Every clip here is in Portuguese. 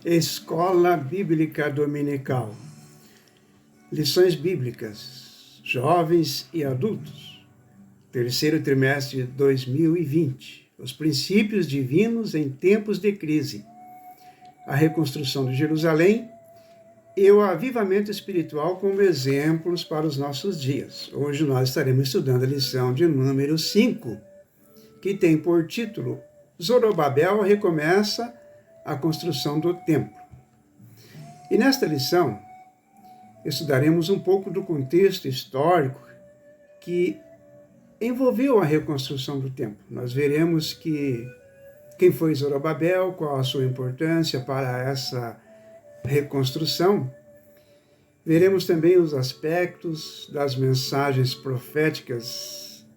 Escola Bíblica Dominical. Lições Bíblicas, Jovens e Adultos. Terceiro trimestre de 2020. Os princípios divinos em tempos de crise. A reconstrução de Jerusalém e o avivamento espiritual como exemplos para os nossos dias. Hoje nós estaremos estudando a lição de número 5, que tem por título Zorobabel recomeça a construção do templo. E nesta lição, estudaremos um pouco do contexto histórico que envolveu a reconstrução do templo. Nós veremos quem foi Zorobabel, qual a sua importância para essa reconstrução. Veremos também os aspectos das mensagens proféticas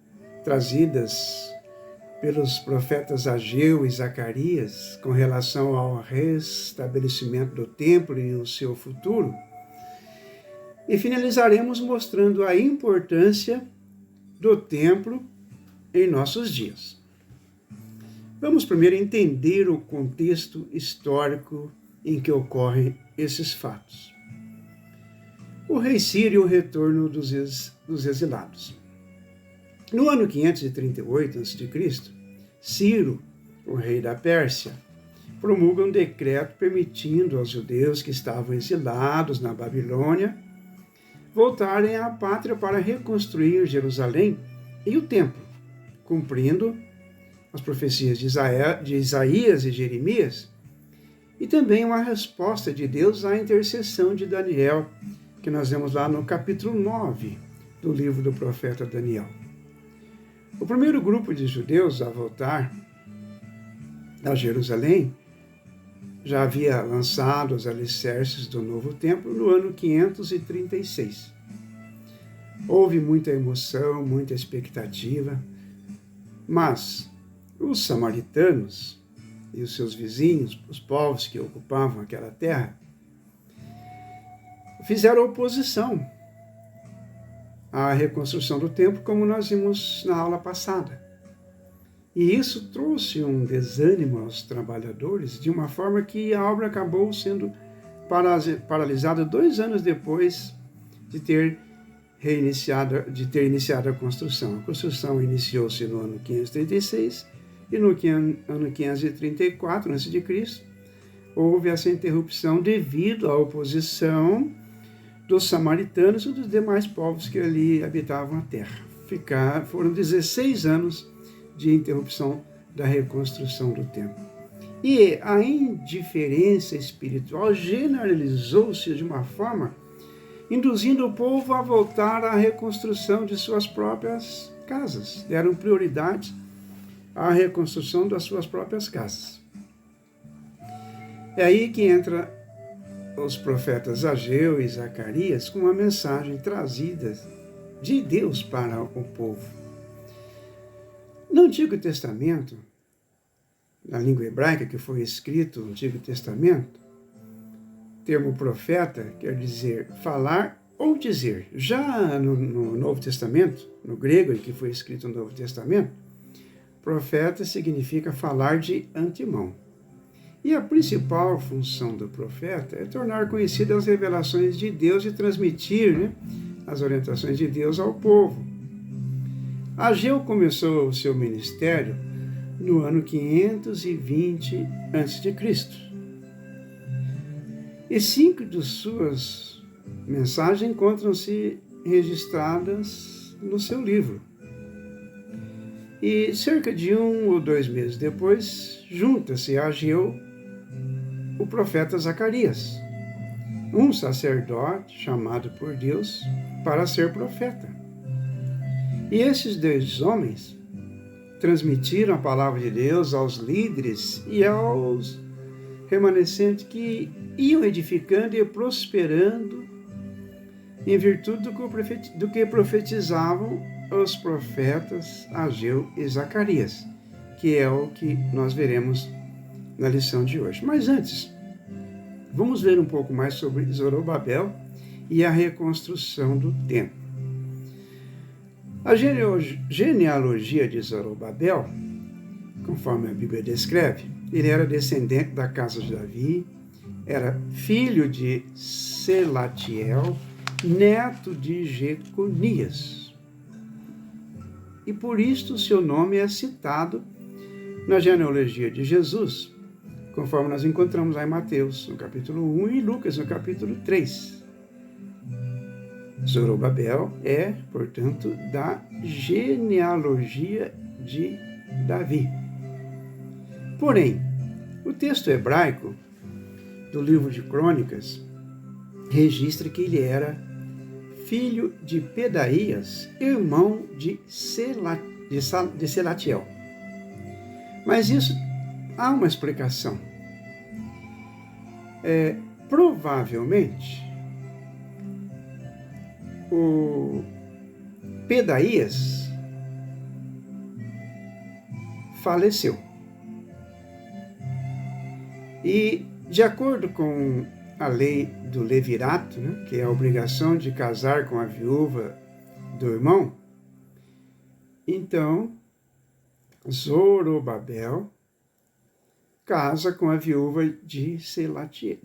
trazidas pelos profetas Ageu e Zacarias com relação ao restabelecimento do templo e o seu futuro. E finalizaremos mostrando a importância do templo em nossos dias. Vamos primeiro entender o contexto histórico em que ocorrem esses fatos. O rei Ciro e o retorno dos exilados. No ano 538 a.C., Ciro, o rei da Pérsia, promulga um decreto permitindo aos judeus que estavam exilados na Babilônia voltarem à pátria para reconstruir Jerusalém e o templo, cumprindo as profecias de Isaías e Jeremias, e também uma resposta de Deus à intercessão de Daniel, que nós vemos lá no capítulo 9 do livro do profeta Daniel. O primeiro grupo de judeus a voltar a Jerusalém já havia lançado os alicerces do novo templo no ano 536. Houve muita emoção, muita expectativa, mas os samaritanos e os seus vizinhos, os povos que ocupavam aquela terra, fizeram oposição à reconstrução do templo, como nós vimos na aula passada. E isso trouxe um desânimo aos trabalhadores, de uma forma que a obra acabou sendo paralisada 2 anos depois de ter iniciado a construção. A construção iniciou-se no ano 536 e no ano 534 a.C. houve essa interrupção devido à oposição dos samaritanos e dos demais povos que ali habitavam a terra. Foram 16 anos de interrupção da reconstrução do templo. E a indiferença espiritual generalizou-se de uma forma induzindo o povo a voltar à reconstrução de suas próprias casas. Deram prioridade à reconstrução das suas próprias casas. É aí que entra os profetas Ageu e Zacarias com uma mensagem trazida de Deus para o povo. No Antigo Testamento, na língua hebraica que foi escrito no Antigo Testamento, o termo profeta quer dizer falar ou dizer. Já no Novo Testamento, no grego em que foi escrito o Novo Testamento, profeta significa falar de antemão. E a principal função do profeta é tornar conhecidas as revelações de Deus e transmitir as orientações de Deus ao povo. Ageu começou o seu ministério no ano 520 a.C. E 5 de suas mensagens encontram-se registradas no seu livro. E cerca de 1 ou 2 meses depois, junta-se a Ageu o profeta Zacarias, um sacerdote chamado por Deus para ser profeta. E esses 2 homens transmitiram a palavra de Deus aos líderes e aos remanescentes que iam edificando e prosperando em virtude do que profetizavam os profetas Ageu e Zacarias, que é o que nós veremos na lição de hoje. Mas antes, vamos ver um pouco mais sobre Zorobabel e a reconstrução do templo. A genealogia de Zorobabel, conforme a Bíblia descreve, ele era descendente da casa de Davi era filho de Selatiel, neto de Jeconias. E por isto seu nome é citado na genealogia de Jesus, conforme nós encontramos lá em Mateus, no capítulo 1, e Lucas, no capítulo 3. Zorobabel é, portanto, da genealogia de Davi. Porém, o texto hebraico do livro de Crônicas registra que ele era filho de Pedaías, irmão de Selatiel. Mas isso há uma explicação. Provavelmente, o Pedaías faleceu. E, de acordo com a lei do levirato, né, que é a obrigação de casar com a viúva do irmão, então Zorobabel casa com a viúva de Selatiel.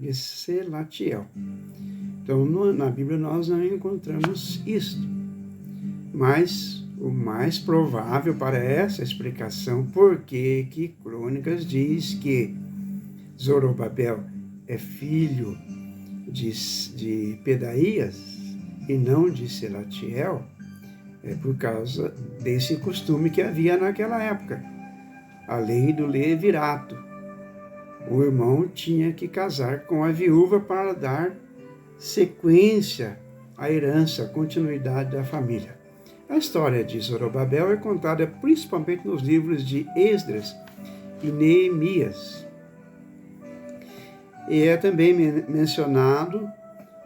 Então, na Bíblia nós não encontramos isto. Mas o mais provável para essa explicação, porque que Crônicas diz que Zorobabel é filho de Pedaías e não de Selatiel, é por causa desse costume que havia naquela época, a lei do levirato. O irmão tinha que casar com a viúva para dar sequência à herança, à continuidade da família. A história de Zorobabel é contada principalmente nos livros de Esdras e Neemias. E é também mencionado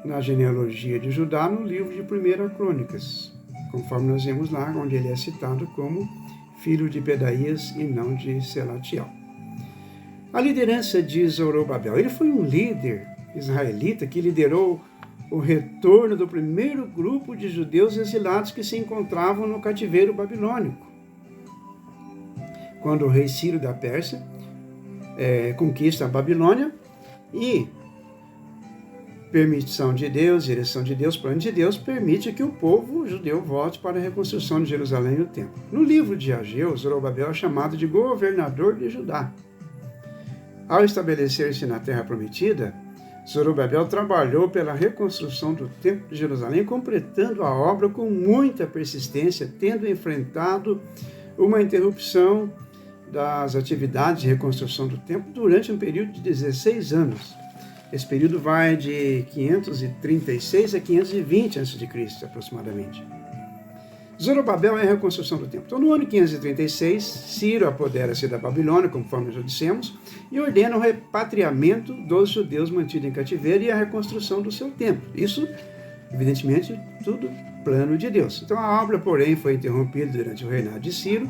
na genealogia de Judá no livro de 1 Crônicas, conforme nós vemos lá, onde ele é citado como filho de Pedaías e não de Selatiel. A liderança de Zorobabel, ele foi um líder israelita que liderou o retorno do primeiro grupo de judeus exilados que se encontravam no cativeiro babilônico. Quando o rei Ciro da Pérsia conquista a Babilônia e permissão de Deus, direção de Deus, plano de Deus, permite que o povo judeu volte para a reconstrução de Jerusalém e o templo. No livro de Ageu, Zorobabel é chamado de governador de Judá. Ao estabelecer-se na terra prometida, Zorobabel trabalhou pela reconstrução do templo de Jerusalém, completando a obra com muita persistência, tendo enfrentado uma interrupção das atividades de reconstrução do templo durante um período de 16 anos. Esse período vai de 536 a 520 a.C., aproximadamente. Zorobabel é a reconstrução do templo. Então, no ano 536, Ciro apodera-se da Babilônia, conforme já dissemos, e ordena o repatriamento dos judeus mantidos em cativeiro e a reconstrução do seu templo. Isso, evidentemente, tudo plano de Deus. Então, a obra, porém, foi interrompida durante o reinado de Ciro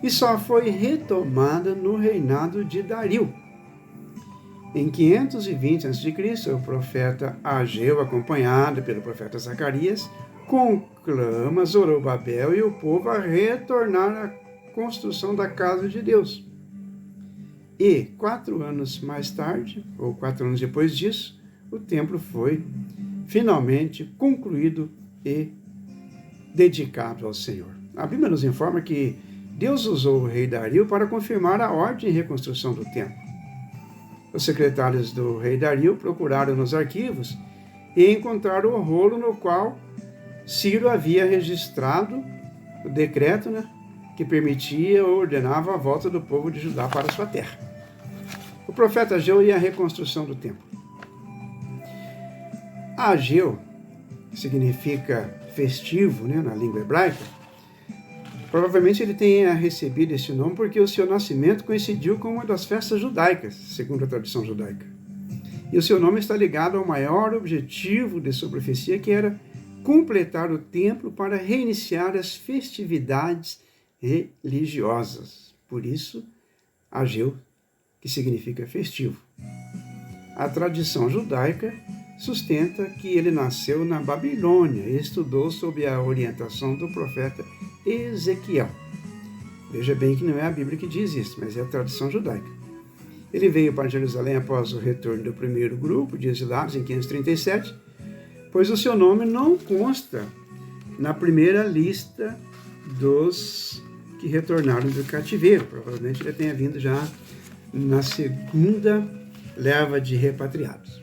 e só foi retomada no reinado de Dario. Em 520 a.C., o profeta Ageu, acompanhado pelo profeta Zacarias, conclama Zorobabel e o povo a retornar à construção da casa de Deus. E 4 anos mais tarde, ou 4 anos depois disso, o templo foi finalmente concluído e dedicado ao Senhor. A Bíblia nos informa que Deus usou o rei Dario para confirmar a ordem de reconstrução do templo. Os secretários do rei Dario procuraram nos arquivos e encontraram o rolo no qual Ciro havia registrado o decreto, que permitia ou ordenava a volta do povo de Judá para sua terra. O profeta Ageu e a reconstrução do templo. Ageu significa festivo, na língua hebraica. Provavelmente ele tenha recebido esse nome porque o seu nascimento coincidiu com uma das festas judaicas, segundo a tradição judaica. E o seu nome está ligado ao maior objetivo de sua profecia, que era completar o templo para reiniciar as festividades religiosas. Por isso, Ageu, que significa festivo. A tradição judaica sustenta que ele nasceu na Babilônia e estudou sob a orientação do profeta Ezequiel. Veja bem que não é a Bíblia que diz isso, mas é a tradição judaica. Ele veio para Jerusalém após o retorno do primeiro grupo de exilados em 537, pois o seu nome não consta na primeira lista dos que retornaram do cativeiro. Provavelmente ele tenha vindo já na segunda leva de repatriados.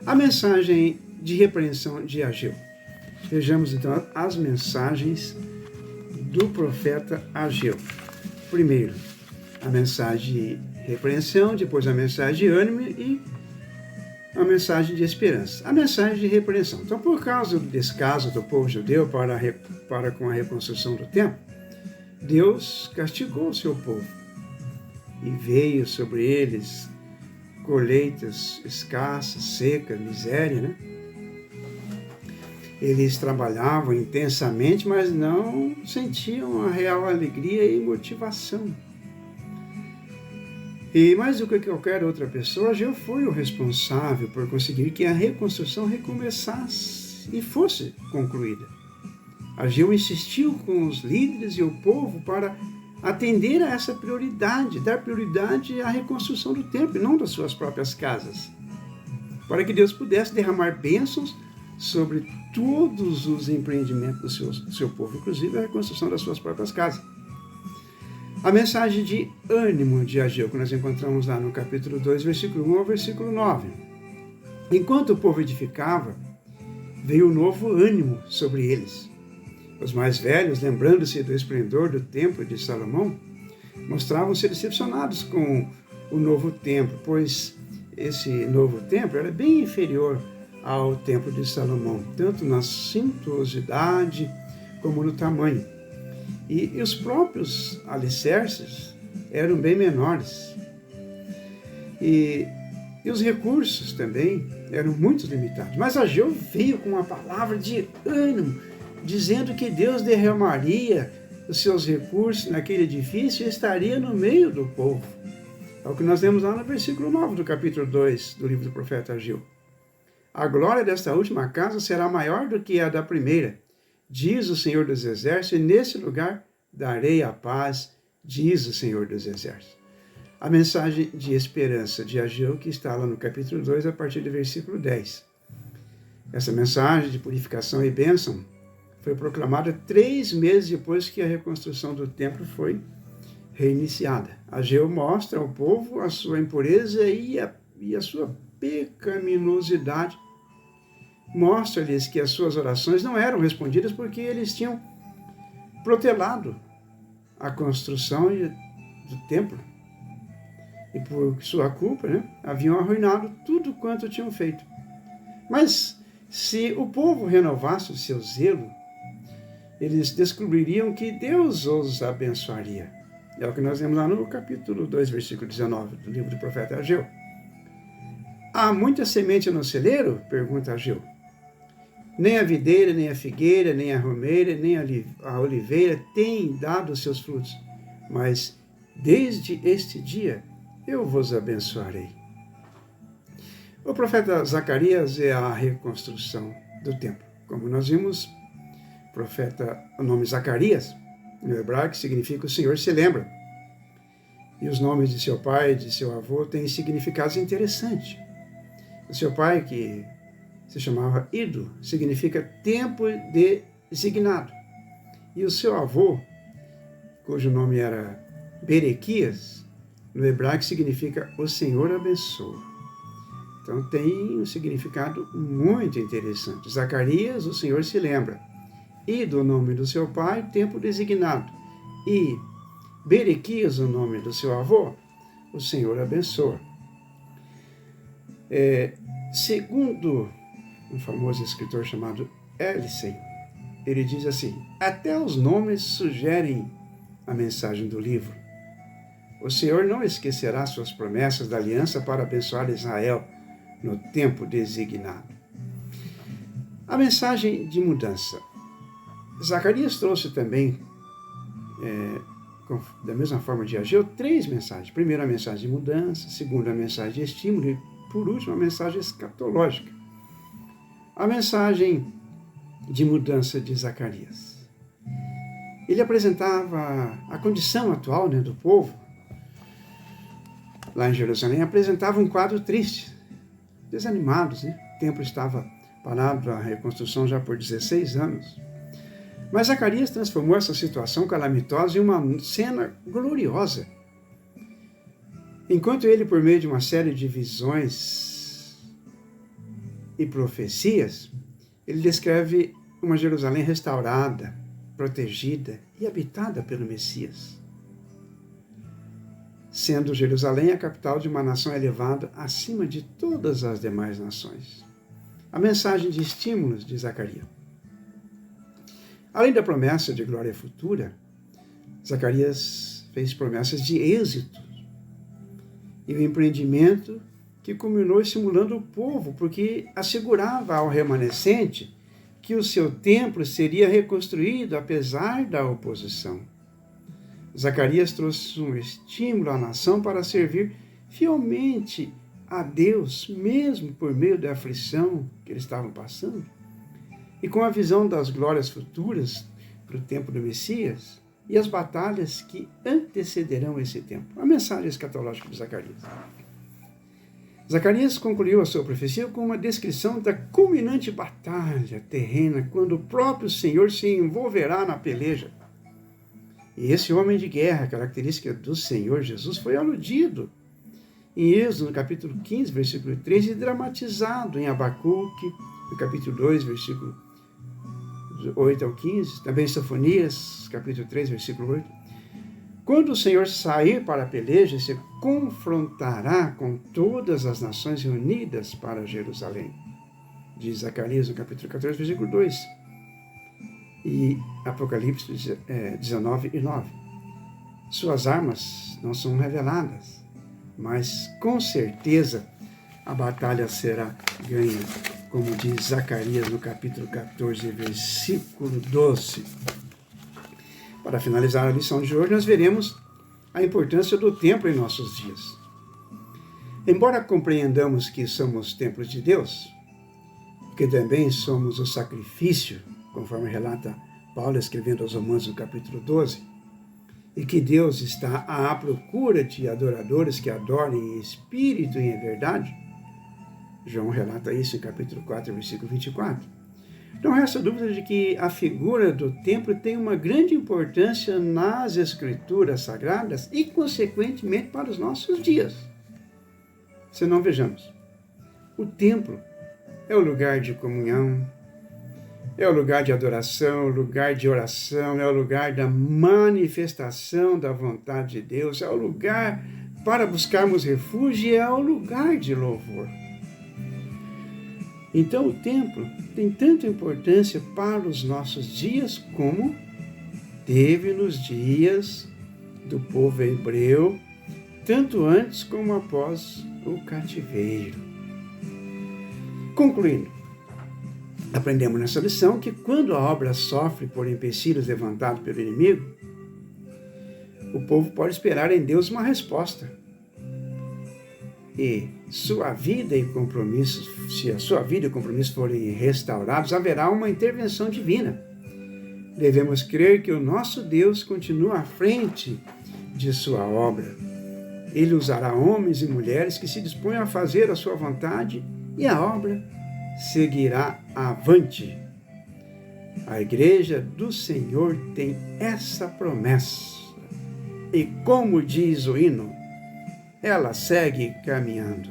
A mensagem de repreensão de Ageu. Vejamos então as mensagens do profeta Ageu. Primeiro, a mensagem de repreensão, depois a mensagem de ânimo e a mensagem de esperança. A mensagem de repreensão. Então, por causa do descaso do povo judeu para com a reconstrução do templo, Deus castigou o seu povo e veio sobre eles colheitas escassas, secas, miséria, né? Eles trabalhavam intensamente, mas não sentiam a real alegria e motivação. E mais do que qualquer outra pessoa, Ageu foi o responsável por conseguir que a reconstrução recomeçasse e fosse concluída. Ageu insistiu com os líderes e o povo para atender a essa prioridade, dar prioridade à reconstrução do templo e não das suas próprias casas, para que Deus pudesse derramar bênçãos sobre todos os empreendimentos do seu povo, inclusive a reconstrução das suas próprias casas. A mensagem de ânimo de Ageu, que nós encontramos lá no capítulo 2, versículo 1 ao versículo 9. Enquanto o povo edificava, veio um novo ânimo sobre eles. Os mais velhos, lembrando-se do esplendor do templo de Salomão, mostravam-se decepcionados com o novo templo, pois esse novo templo era bem inferior ao templo de Salomão, tanto na suntuosidade como no tamanho. E os próprios alicerces eram bem menores. E os recursos também eram muito limitados. Mas Ageu veio com uma palavra de ânimo, dizendo que Deus derramaria os seus recursos naquele edifício e estaria no meio do povo. É o que nós lemos lá no versículo 9 do capítulo 2 do livro do profeta Ageu. A glória desta última casa será maior do que a da primeira, diz o Senhor dos Exércitos, e nesse lugar darei a paz, diz o Senhor dos Exércitos. A mensagem de esperança de Ageu, que está lá no capítulo 2, a partir do versículo 10. Essa mensagem de purificação e bênção foi proclamada 3 meses depois que a reconstrução do templo foi reiniciada. Ageu mostra ao povo a sua impureza e a sua pecaminosidade. Mostra-lhes que as suas orações não eram respondidas porque eles tinham protelado a construção do templo. E por sua culpa, haviam arruinado tudo quanto tinham feito. Mas se o povo renovasse o seu zelo, eles descobririam que Deus os abençoaria. É o que nós vemos lá no capítulo 2, versículo 19 do livro do profeta Ageu. Há muita semente no celeiro? Pergunta Ageu. Nem a videira, nem a figueira, nem a romeira, nem a oliveira têm dado seus frutos. Mas desde este dia eu vos abençoarei. O profeta Zacarias é a reconstrução do templo. Como nós vimos, o nome Zacarias, no hebraico, significa o Senhor se lembra. E os nomes de seu pai e de seu avô têm significados interessantes. O seu pai, que se chamava Ido, significa tempo designado. E o seu avô, cujo nome era Berequias, no hebraico significa o Senhor abençoa. Então tem um significado muito interessante. Zacarias, o Senhor se lembra. Ido, o nome do seu pai, tempo designado. E Berequias, o nome do seu avô, o Senhor abençoa. Segundo um famoso escritor chamado Elisei, ele diz assim: até os nomes sugerem a mensagem do livro. O Senhor não esquecerá suas promessas da aliança para abençoar Israel no tempo designado. A mensagem de mudança. Zacarias trouxe também, da mesma forma de Ageu, 3 mensagens. Primeiro, a mensagem de mudança. Segundo, a mensagem de estímulo. E, por último, a mensagem escatológica. A mensagem de mudança de Zacarias. Ele apresentava a condição atual do povo, lá em Jerusalém, apresentavam um quadro triste, desanimados, né? O templo estava parado para a reconstrução já por 16 anos. Mas Zacarias transformou essa situação calamitosa em uma cena gloriosa. Enquanto ele, por meio de uma série de visões e profecias, ele descreve uma Jerusalém restaurada, protegida e habitada pelo Messias, sendo Jerusalém a capital de uma nação elevada acima de todas as demais nações. A mensagem de estímulos de Zacarias. Além da promessa de glória futura, Zacarias fez promessas de êxito e o empreendimento que culminou estimulando o povo, porque assegurava ao remanescente que o seu templo seria reconstruído apesar da oposição. Zacarias trouxe um estímulo à nação para servir fielmente a Deus, mesmo por meio da aflição que eles estavam passando, e com a visão das glórias futuras para o tempo do Messias e as batalhas que antecederão esse tempo. A mensagem escatológica de Zacarias. Zacarias concluiu a sua profecia com uma descrição da culminante batalha terrena, quando o próprio Senhor se envolverá na peleja. E esse homem de guerra, característica do Senhor Jesus, foi aludido em Êxodo, no capítulo 15, versículo 3, e dramatizado em Abacuque, no capítulo 2, versículo 8 ao 15, também em Sofonias, capítulo 3, versículo 8. Quando o Senhor sair para a peleja, se confrontará com todas as nações reunidas para Jerusalém. Diz Zacarias, no capítulo 14, versículo 2. E Apocalipse 19 e 9. Suas armas não são reveladas, mas com certeza a batalha será ganha, como diz Zacarias no capítulo 14, versículo 12. Para finalizar a lição de hoje, nós veremos a importância do templo em nossos dias. Embora compreendamos que somos templos de Deus, que também somos o sacrifício, conforme relata Paulo escrevendo aos Romanos no capítulo 12, e que Deus está à procura de adoradores que adorem em espírito e em verdade, João relata isso em capítulo 4, versículo 24. Não resta dúvida de que a figura do templo tem uma grande importância nas Escrituras Sagradas e, consequentemente, para os nossos dias. Se não, vejamos. O templo é o lugar de comunhão, é o lugar de adoração, o lugar de oração, é o lugar da manifestação da vontade de Deus, é o lugar para buscarmos refúgio e é o lugar de louvor. Então o templo tem tanta importância para os nossos dias como teve nos dias do povo hebreu, tanto antes como após o cativeiro. Concluindo, aprendemos nessa lição que quando a obra sofre por empecilhos levantados pelo inimigo, o povo pode esperar em Deus uma resposta. E sua vida e compromissos, se a sua vida e compromissos forem restaurados, haverá uma intervenção divina. Devemos crer que o nosso Deus continua à frente de sua obra. Ele usará homens e mulheres que se dispõem a fazer a sua vontade e a obra seguirá avante. A igreja do Senhor tem essa promessa. E como diz o hino, ela segue caminhando.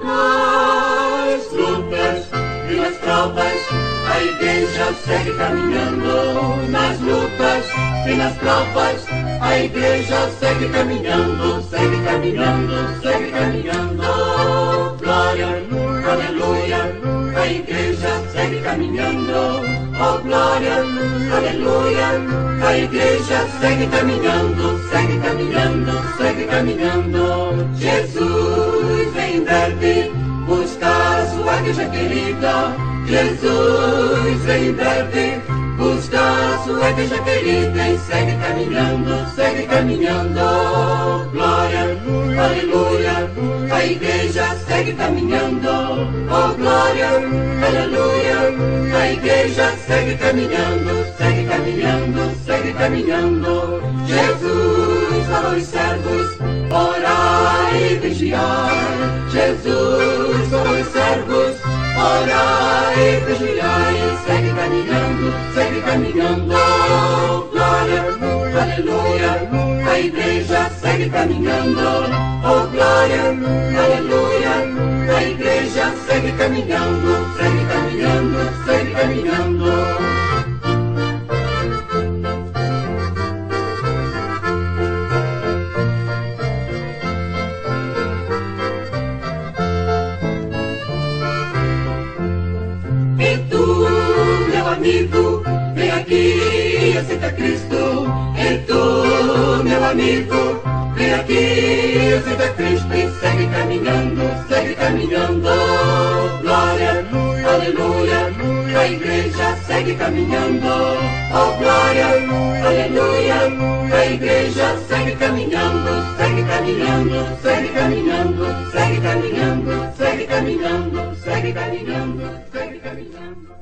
Nas lutas e nas provas, a igreja segue caminhando. Nas lutas e nas provas, a igreja segue caminhando, segue caminhando, segue caminhando. Glória, aleluia, a igreja segue caminhando. Oh, glória, aleluia, a igreja segue caminhando, segue caminhando, segue caminhando. Jesus vem em breve buscar sua igreja querida. Jesus vem em breve buscar buscar sua igreja querida e segue caminhando, segue caminhando. Glória, aleluia, a igreja segue caminhando. Oh glória, aleluia, a igreja segue caminhando, segue caminhando, segue caminhando. Jesus falou aos servos, orai e vigiai. Jesus falou aos servos, orai e vigiai. Segue caminhando, segue caminhando. Glória, aleluia, a igreja segue caminhando. Oh glória, aleluia, a igreja segue caminhando, segue caminhando, segue caminhando. Amigo, vem aqui e aceita Cristo. E tu, meu amigo, vem aqui e aceita Cristo. E segue caminhando, segue caminhando. Glória, aleluia, a igreja segue caminhando. Oh glória, aleluia, a igreja segue caminhando, segue caminhando, segue caminhando, segue caminhando, segue caminhando, segue caminhando, segue caminhando, segue caminhando.